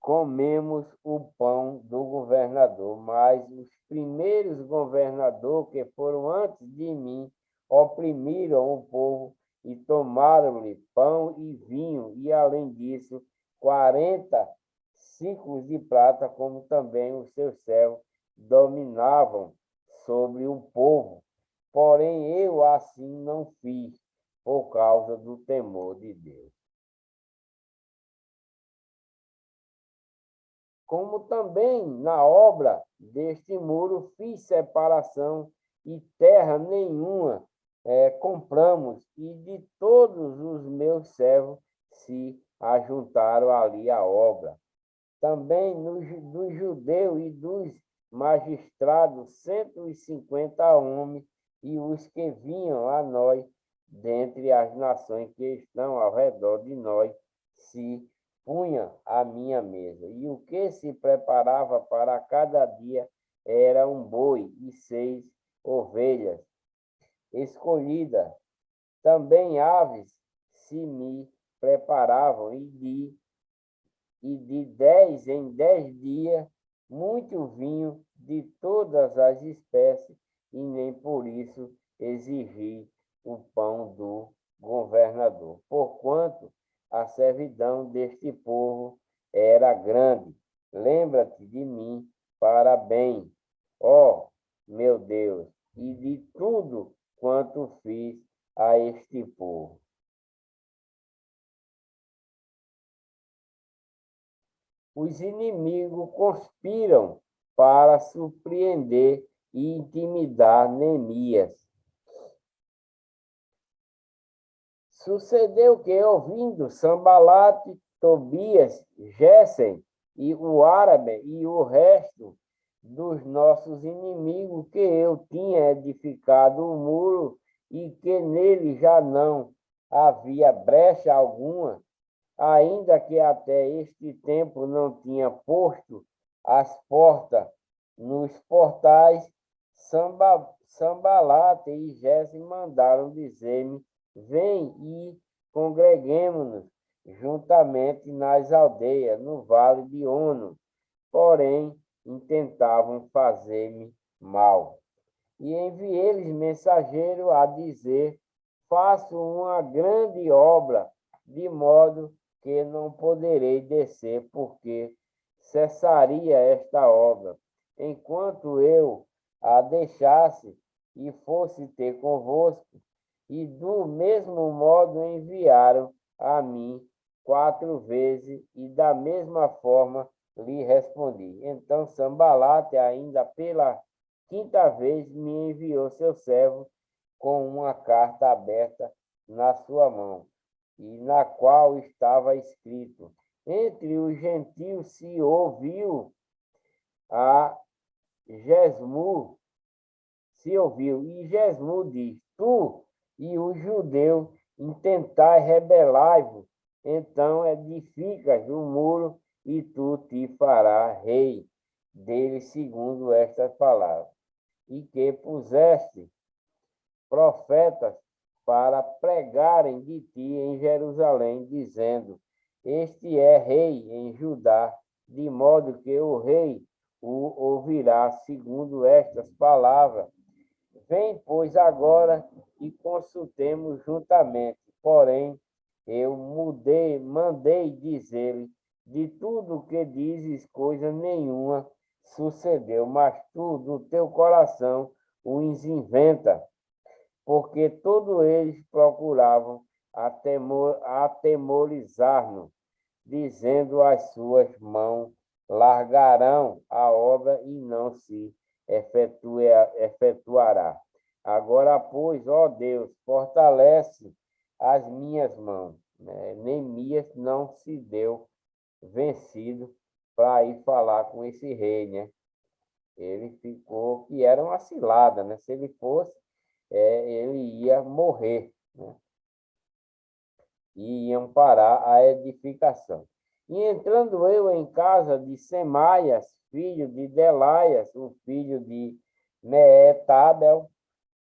comemos o pão do governador governador, mas os primeiros governadores que foram antes de mim oprimiram o povo e tomaram-lhe pão e vinho, e além disso, 40 ciclos de prata, como também os seus servos dominavam sobre o povo. Porém, eu assim não fiz, por causa do temor de Deus. Como também na obra deste muro fiz separação e terra nenhuma compramos, e de todos os meus servos se ajuntaram ali à obra. Também dos judeus e dos magistrados, 150 homens, e os que vinham a nós, dentre as nações que estão ao redor de nós, se punha à minha mesa. E o que se preparava para cada dia era um boi e 6 ovelhas escolhidas. Também aves se me preparavam, e de 10 em 10 dias, muito vinho de todas as espécies, e nem por isso exigi o pão do governador, porquanto a servidão deste povo era grande. Lembra-te de mim para bem, ó meu Deus, e de tudo quanto fiz a este povo. Os inimigos conspiram para surpreender e intimidar Neemias. Sucedeu que, ouvindo Sambalate, Tobias, Gessem e o árabe e o resto dos nossos inimigos, que eu tinha edificado o muro e que nele já não havia brecha alguma, ainda que até este tempo não tinha posto as portas nos portais, Sambalate e Gessem mandaram dizer-me: vem e congreguemo-nos juntamente nas aldeias, no vale de Ono. Porém, intentavam fazer-me mal. E enviei-lhes mensageiro a dizer: faço uma grande obra, de modo que não poderei descer, porque cessaria esta obra, enquanto eu a deixasse e fosse ter convosco. E do mesmo modo enviaram a mim 4 vezes, e da mesma forma lhe respondi. Então Sambalate, ainda pela 5ª vez, me enviou seu servo com uma carta aberta na sua mão, e na qual estava escrito: entre os gentios se ouviu e Gesmu diz: tu e os judeus intentai rebelar-vos, então edificas o muro, e tu te farás rei dele, segundo estas palavras. E que puseste profetas para pregarem de ti em Jerusalém, dizendo: este é rei em Judá, de modo que o rei o ouvirá, segundo estas palavras. Vem, pois, agora e consultemos juntamente. Porém, eu mandei dizer-lhe: de tudo o que dizes, coisa nenhuma sucedeu, mas tu, do teu coração, os inventa, porque todos eles procuravam atemorizar-nos, dizendo: as suas mãos largarão a obra e não se efetuará. Agora, pois, ó Deus, fortalece as minhas mãos. Neemias não se deu vencido para ir falar com esse rei, né? Ele ficou, que era uma cilada, né? Se ele fosse, ele ia morrer, né? E iam parar a edificação. E entrando eu em casa de Semaias, filho de Delaias, o filho de Meetabel,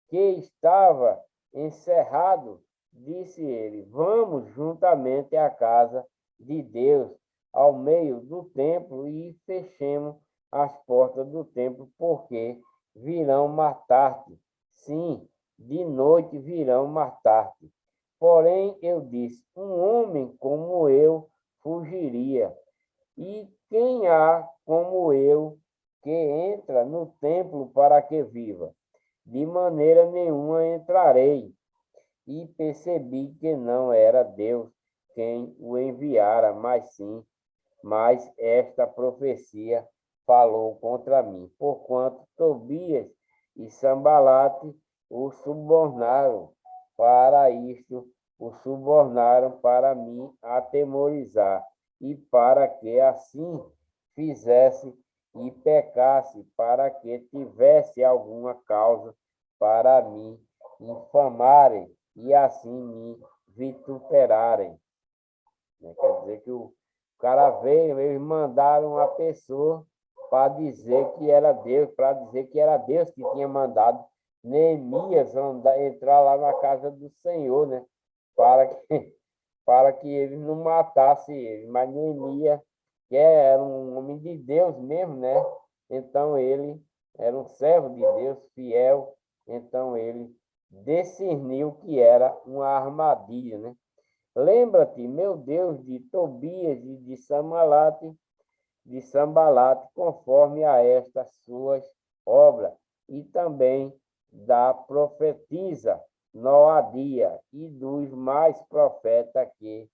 que estava encerrado, disse ele: vamos juntamente à casa de Deus, ao meio do templo, e fechemos às portas do templo, porque virão matar-te. Sim, de noite virão matar-te. Porém, eu disse: um homem como eu fugiria. E quem há como eu que entra no templo para que viva? De maneira nenhuma entrarei. E percebi que não era Deus quem o enviara, mas esta profecia falou contra mim, porquanto Tobias e Sambalate o subornaram para me atemorizar, e para que assim fizesse e pecasse, para que tivesse alguma causa para me infamarem e assim me vituperarem. Quer dizer que o cara veio, eles mandaram uma pessoa para dizer que era Deus, que tinha mandado Neemias entrar lá na casa do Senhor, né? Para que, para que eles não matassem ele. Mas Neemias, que era um homem de Deus mesmo, né? Então ele era um servo de Deus, fiel. Então ele discerniu que era uma armadilha, né? Lembra-te, meu Deus, de Tobias e de Sambalate, conforme a estas suas obras, e também da profetisa Noadia e dos mais profetas que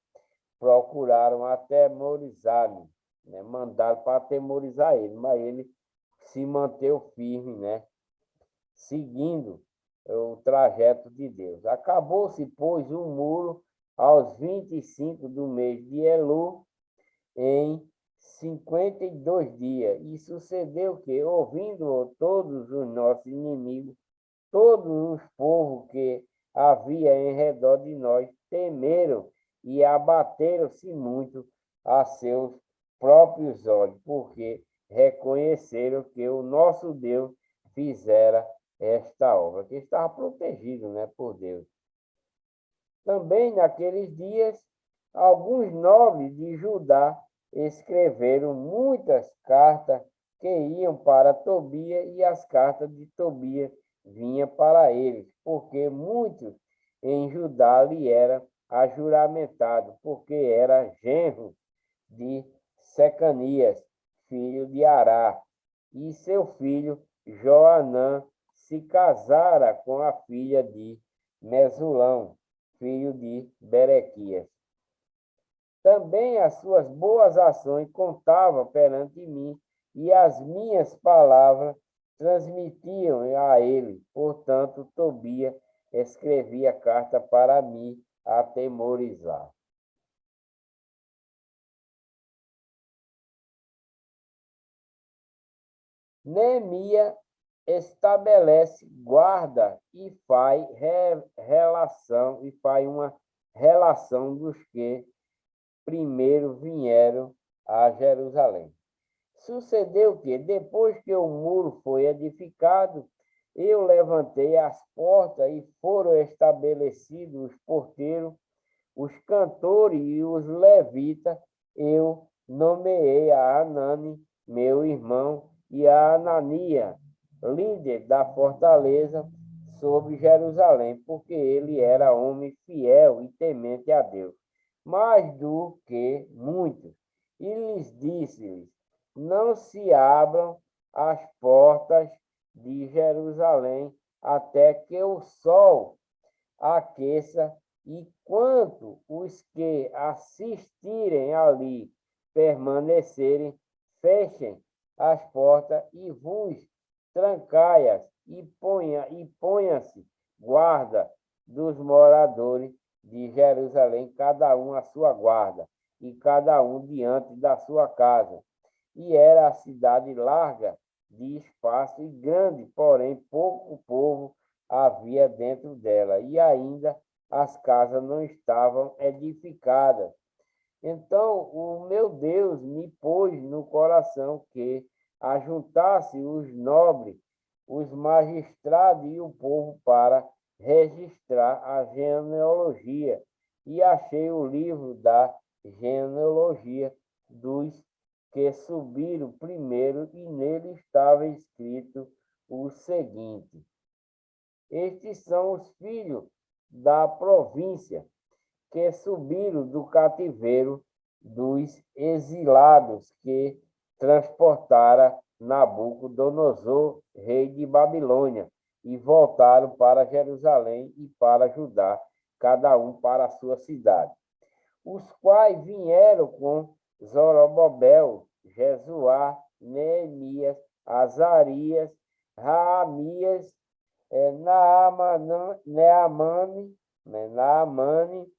procuraram atemorizar-me, né? Mandaram para atemorizar ele, mas ele se manteve firme, né? Seguindo o trajeto de Deus. Acabou-se, pois, o muro aos 25 do mês de Elu, em 52 dias. E sucedeu que, ouvindo todos os nossos inimigos, todos os povos que havia em redor de nós, temeram e abateram-se muito a seus próprios olhos, porque reconheceram que o nosso Deus fizera esta obra, que estava protegido, né, por Deus. Também naqueles dias, alguns nobres de Judá escreveram muitas cartas que iam para Tobias, e as cartas de Tobias vinham para eles, porque muitos em Judá lhe era ajuramentado, porque era genro de Secanias, filho de Ará, e seu filho Joanã se casara com a filha de Mesulão, filho de Berequias. Também as suas boas ações contavam perante mim, e as minhas palavras transmitiam a ele. Portanto, Tobias escrevia carta para me atemorizar. Neemias estabelece guarda e faz uma relação dos que primeiro vieram a Jerusalém. Sucedeu que, depois que o muro foi edificado, eu levantei as portas e foram estabelecidos os porteiros, os cantores e os levitas. Eu nomeei a Anani, meu irmão, e a Anania, líder da fortaleza sobre Jerusalém, porque ele era homem fiel e temente a Deus, mais do que muitos. E lhes disse-lhes: não se abram as portas de Jerusalém até que o sol aqueça, e quanto os que assistirem ali permanecerem, fechem as portas e vos trancaias, e ponha-se guarda dos moradores de Jerusalém, cada um à sua guarda, e cada um diante da sua casa. E era a cidade larga de espaço e grande, porém pouco povo havia dentro dela, e ainda as casas não estavam edificadas. Então o meu Deus me pôs no coração que ajuntasse os nobres, os magistrados e o povo para registrar a genealogia, e achei o livro da genealogia dos que subiram primeiro, e nele estava escrito o seguinte: estes são os filhos da província que subiram do cativeiro dos exilados que transportara Nabucodonosor, rei de Babilônia, e voltaram para Jerusalém e para Judá, cada um para a sua cidade. Os quais vieram com Zorobabel, Jesuá, Neemias, Azarias, Raamias, Naamani,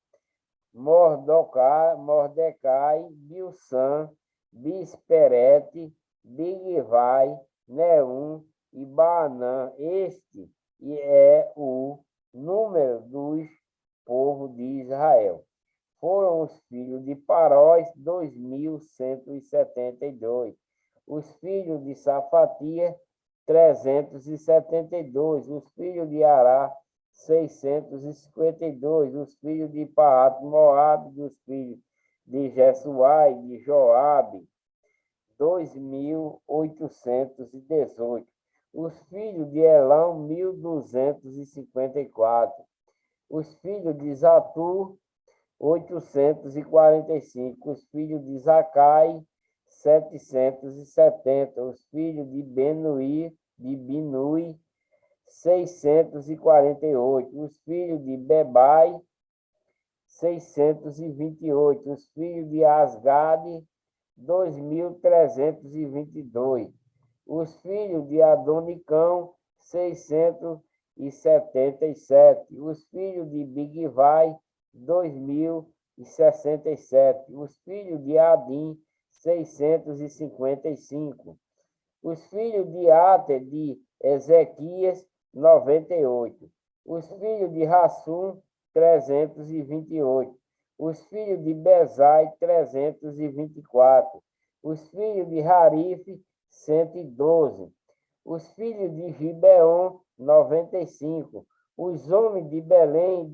Mordecai, Bilsan, Bisperete, Bigvai, Neum e Baanã. Este é o número dos povos de Israel. Foram os filhos de Parós, 2.172. Os filhos de Safatia, 372. Os filhos de Ará, 652. Os filhos de Paat Moabe, os filhos de Jesuá e de Joabe, 2.818. Os filhos de Elão, 1.254. Os filhos de Zatur, 845. Os filhos de Zacai, 770. Os filhos de Binui, 648. Os filhos de Bebai, 628. Os filhos de Asgade, 2.322. Os filhos de Adonicão, 677. Os filhos de Bigvai, 2.067. Os filhos de Adim, 655. Os filhos de Ater, de Ezequias, 98. Os filhos de Rassum, 328. Os filhos de Bezai, 324. Os filhos de Harife, 112. Os filhos de Gibeon, 95. Os homens de Belém,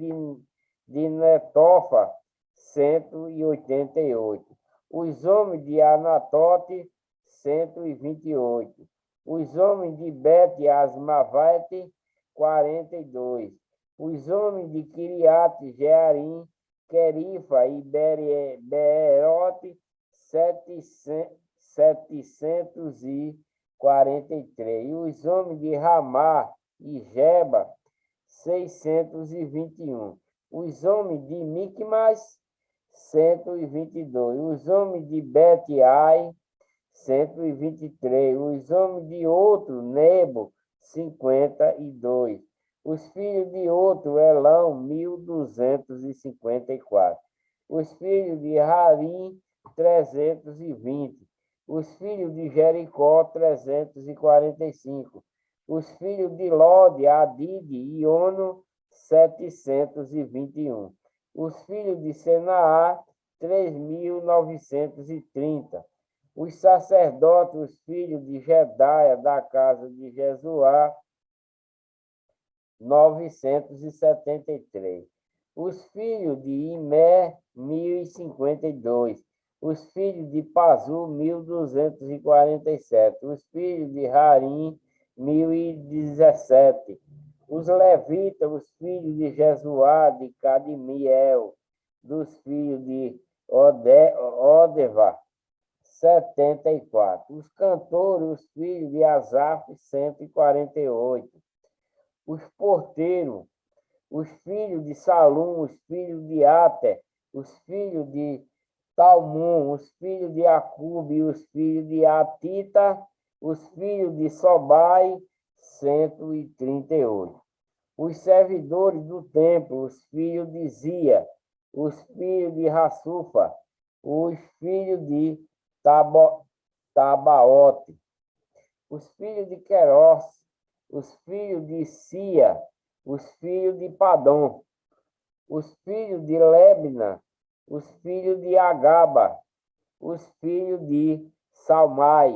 de Netofa, 188. Os homens de Anatote, 128. Os homens de Bet-Asmavete, 42. Os homens de Kiriat Jearim, Querifa e Beerote, 743. Os homens de Ramá e Geba, 621. Os homens de Micmas, 122. Os homens de Bet-Ai, 123. Os homens de outro, Nebo, 52. Os filhos de outro, Elão, 1.254. Os filhos de Harim, 320. Os filhos de Jericó, 345. Os filhos de Lode, Adide e Ono, 721. Os filhos de Senaá, 3.930. Os sacerdotes, os filhos de Jedaia, da casa de Jesuá, 973. Os filhos de Imé, 1.052. Os filhos de Pazu, 1.247. Os filhos de Harim, 1.017. Os levitas, os filhos de Jesuá, de Cadmiel, dos filhos de Odeva, 74. Os cantores, os filhos de Asaf, 148. Os porteiros, os filhos de Salum, os filhos de Ater, os filhos de Talmum, os filhos de Acube, os filhos de Atita, os filhos de Sobai, 138. Os servidores do templo, os filhos de Zia, os filhos de Rassufa, os filhos de Tabaote, os filhos de Querós, os filhos de Sia, os filhos de Padom, os filhos de Lebna, os filhos de Agaba, os filhos de Salmai,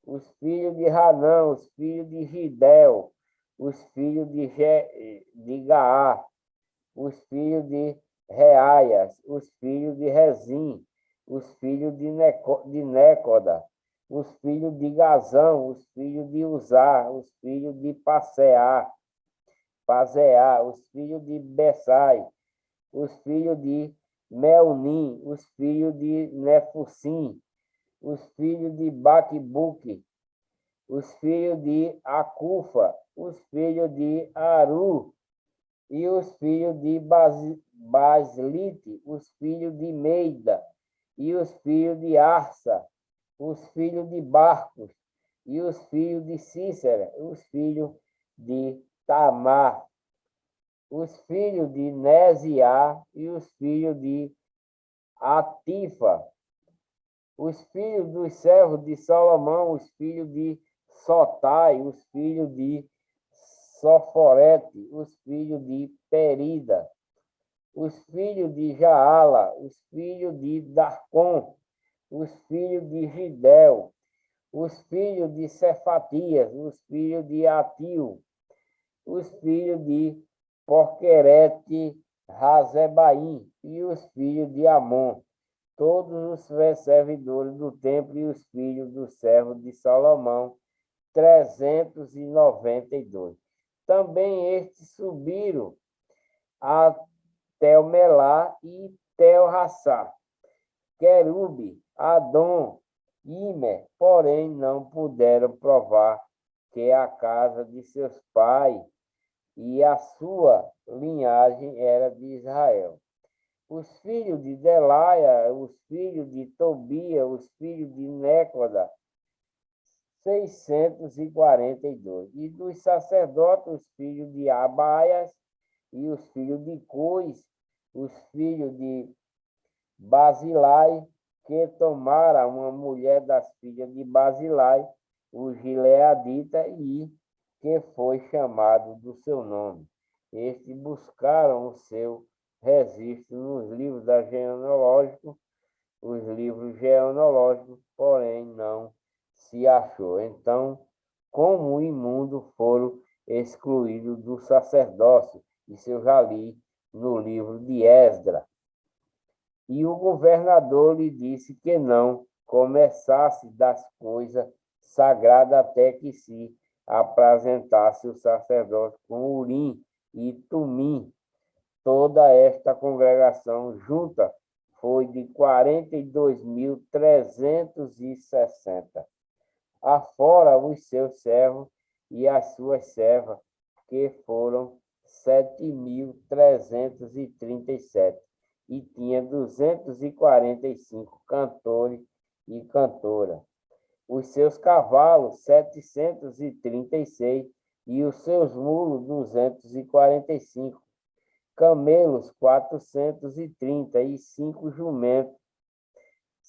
os filhos de Hanã, os filhos de Gidel, os filhos de Gaá, os filhos de Reaias, os filhos de Rezim, os filhos de Nécoda, os filhos de Gazão, os filhos de Uzá, os filhos de Paseá, os filhos de Bessai, os filhos de Meunim, os filhos de Nefusim, os filhos de Baquebuque, os filhos de Acufa, os filhos de Aru, e os filhos de Baslite, os filhos de Meida, e os filhos de Arsa, os filhos de Barcos, e os filhos de Cícera, os filhos de Tamar, os filhos de Neziá e os filhos de Atifa, os filhos dos servos de Salomão, os filhos de Sotai, os filhos de Soforete, os filhos de Perida, os filhos de Jaala, os filhos de Darcon, os filhos de Gidel, os filhos de Cefatias, os filhos de Atil, os filhos de Porquerete Razebaim e os filhos de Amon, todos os servidores do templo e os filhos do servo de Salomão, 392. Também estes subiram a Tel-Melá e Tel-Hassá, Querube, Adom, Imer, porém não puderam provar que a casa de seus pais e a sua linhagem era de Israel. Os filhos de Delaia, os filhos de Tobia, os filhos de Nécoda, 642. E dos sacerdotes, os filhos de Abaias e os filhos de Cus, os filhos de Basilai, que tomaram uma mulher das filhas de Basilai, o Gileadita, e que foi chamado do seu nome. Estes buscaram o seu registro nos livros os livros genealógicos, porém não se achou. Então, como o imundo foram excluídos do sacerdócio, isso eu já li no livro de Esdras. E o governador lhe disse que não começasse das coisas sagradas até que se apresentasse o sacerdote com Urim e Tumim. Toda esta congregação junta foi de 42.360, afora os seus servos e as suas servas, que foram 7.337, e tinha 245 cantores e cantoras. Os seus cavalos, 736, e os seus mulos, 245, camelos, 430, e 5 jumentos,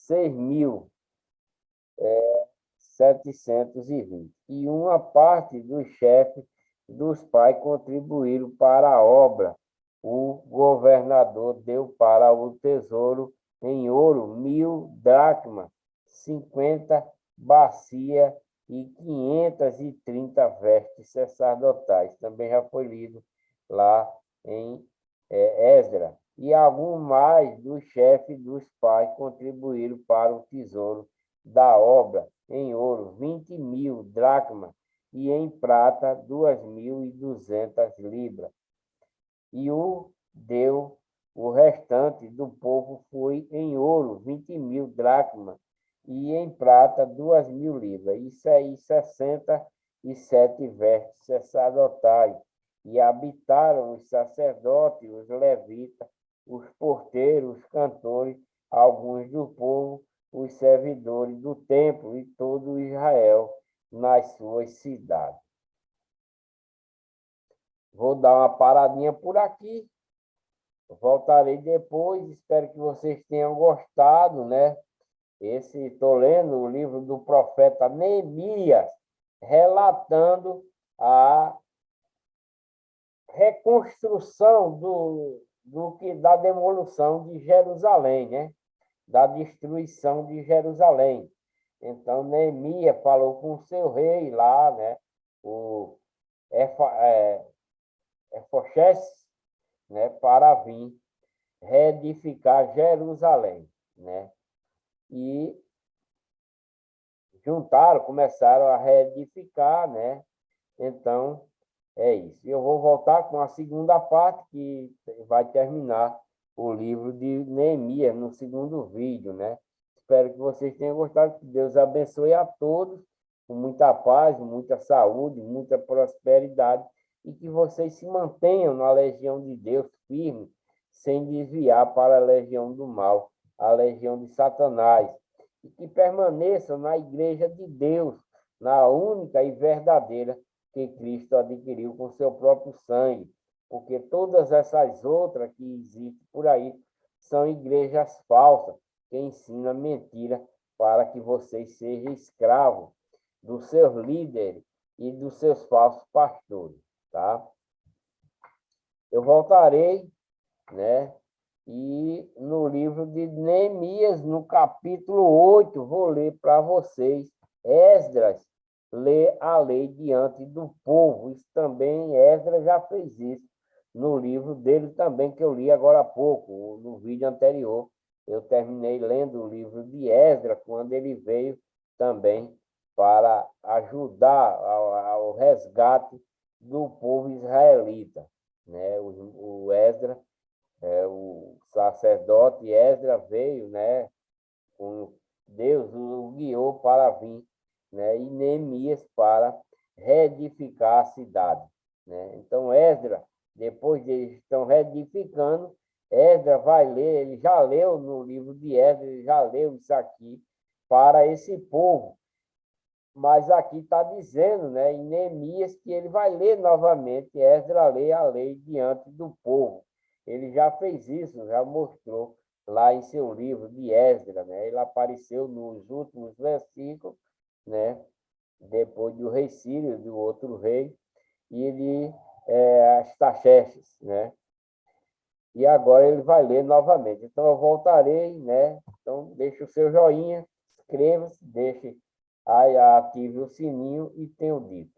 6.720. E uma parte dos chefes dos pais contribuíram para a obra. O governador deu para o tesouro em ouro 1.000 dracmas, 50 bacias e 530 vestes sacerdotais. Também já foi lido lá em Esdras. E alguns mais dos chefes dos pais contribuíram para o tesouro da obra em ouro 20.000 dracmas e em prata 2.200 libras. E o restante do povo foi em ouro 20.000 dracmas e em prata 2.000 libras. Isso aí, 67 vestes sacerdotais. E habitaram os sacerdotes, os levitas, os porteiros, os cantores, alguns do povo, os servidores do templo e todo Israel nas suas cidades. Vou dar uma paradinha por aqui. Voltarei depois. Espero que vocês tenham gostado, né? Estou lendo o livro do profeta Neemias, relatando a reconstrução da demolição de Jerusalém, né? Da destruição de Jerusalém. Então, Neemias falou com o seu rei lá, né? O Efochés, né? Para vir reedificar Jerusalém, né? e juntaram, começaram a reedificar, né? Então, é isso. Eu vou voltar com a segunda parte, que vai terminar o livro de Neemias, no segundo vídeo, né? Espero que vocês tenham gostado, que Deus abençoe a todos, com muita paz, muita saúde, muita prosperidade, e que vocês se mantenham na legião de Deus firme, sem desviar para a legião do mal, a legião de Satanás, e que permaneçam na igreja de Deus, na única e verdadeira que Cristo adquiriu com seu próprio sangue, porque todas essas outras que existem por aí são igrejas falsas, que ensinam mentira para que vocês sejam escravos dos seus líderes e dos seus falsos pastores, tá? Eu voltarei, né? E no livro de Neemias, no capítulo 8, vou ler para vocês. Esdras lê a lei diante do povo. Isso também, Esdras já fez isso no livro dele também, que eu li agora há pouco, no vídeo anterior. Eu terminei lendo o livro de Esdras, quando ele veio também para ajudar ao resgate do povo israelita, né? O Esdras, o sacerdote Esdras veio, né? Com Deus o guiou para vir, né? E Neemias para reedificar a cidade, né? Então Esdras, depois de eles estão reedificando, Esdras vai ler, ele já leu no livro de Esdras, ele já leu isso aqui para esse povo. Mas aqui está dizendo, né, em Neemias, que ele vai ler novamente, Esdras lê a lei diante do povo. Ele já fez isso, já mostrou lá em seu livro de Esdras, né? Ele apareceu nos últimos versículos, né? Depois do rei Sírio, do outro rei, e de Artaxerxes, né? E agora ele vai ler novamente. Então eu voltarei, né? Então deixe o seu joinha, inscreva-se, deixe aí, ative o sininho e tenho dito.